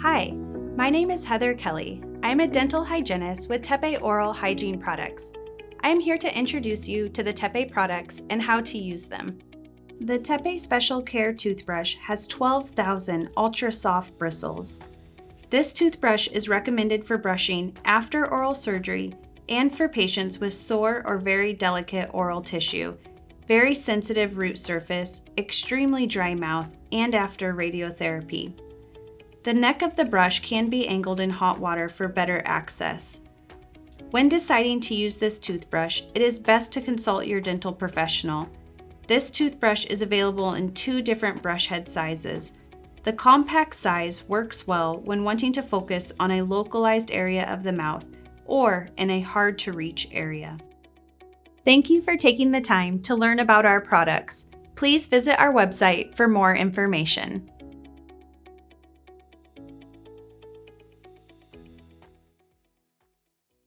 Hi, my name is Heather Kelly. I am a dental hygienist with TePe Oral Hygiene Products. I am here to introduce you to the TePe products and how to use them. The TePe Special Care Toothbrush has 12,000 ultra-soft bristles. This toothbrush is recommended for brushing after oral surgery and for patients with sore or very delicate oral tissue, very sensitive root surface, extremely dry mouth, and after radiotherapy. The neck of the brush can be angled in hot water for better access. When deciding to use this toothbrush, it is best to consult your dental professional. This toothbrush is available in 2 different brush head sizes. The compact size works well when wanting to focus on a localized area of the mouth or in a hard-to-reach area. Thank you for taking the time to learn about our products. Please visit our website for more information.